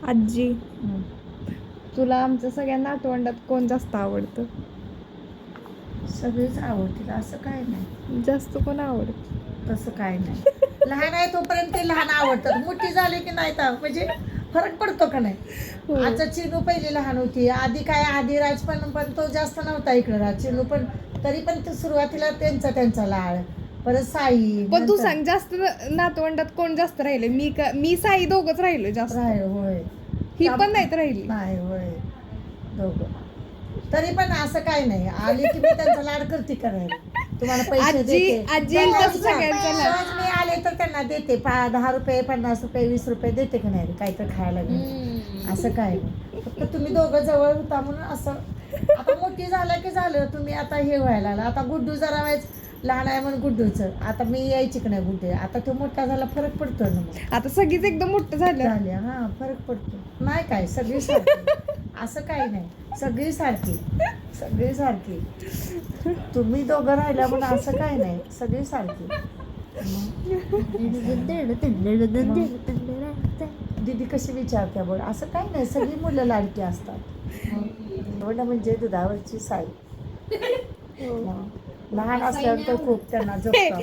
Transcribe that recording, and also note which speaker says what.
Speaker 1: आजी,
Speaker 2: हं.
Speaker 1: तुला आमच्या सगळ्या नातवंडात कोण जास्त आवडतं?
Speaker 2: सगळेच आवडतील असं काय नाही,
Speaker 1: जास्त कोण आवडतं?
Speaker 2: तसं काय नाही. लहान आहे तोपर्यंत ते लहान आवडतात, मोठी झाली की नाही तर म्हणजे फरक पडतो का नाही.
Speaker 1: हो.
Speaker 2: आता चिनू पहिली लहान होती, आधी काय आधी राज पण तो जास्त नव्हता इकडं राज. चिनू पण तरी पण ते सुरुवातीला त्यांचा लाड, परत साई
Speaker 1: पण तू
Speaker 2: नंतर
Speaker 1: सांग, जास्त नातवंडात कोण जास्त राहिले? मी साई दोघच राहिलो जास्त.
Speaker 2: होय.
Speaker 1: ही पण नाहीत राहिली.
Speaker 2: नाही होय, दोघं. तरी पण असं काय नाही, आली की मी त्यांचा लाड करते करायला. तुम्हाला पैसे देते.
Speaker 1: आजी
Speaker 2: त्यांना
Speaker 1: कसं
Speaker 2: विचार.
Speaker 1: सगळ्यांचा लाड.
Speaker 2: सहज मी आले तर त्यांना देते 10 रुपये, 50 रुपये, 20 रुपये देते का नाही काय तर खायला घ्यायचं. असं काय नाही, फक्त तुम्ही दोघं जवळ होता म्हणून असं. आता मोठी झालं की झालं, तुम्ही आता हे व्हायला लागला. आता गुड्डू जरा व्हायचं लहान आहे म्हणून गुड्डूचं आता मी यायची की नाही गुड्डे, आता तो मोठा झाला फरक पडतो ना मग.
Speaker 1: आता सगळीच एकदम मोठं झालं.
Speaker 2: झाल्या हा फरक पडतो. नाही काय सगळी सारखी असं काही नाही, सगळी सारखी तुम्ही दोघं राहिल्या म्हणून असं काही नाही, सगळी सारखी. दीदी कशी विचारते बघ, असं काही नाही, सगळी मुलं लाडकी असतात. म्हणजे दुधावरची साई. लहान असल्यावर तर खूप त्यांना जपतात.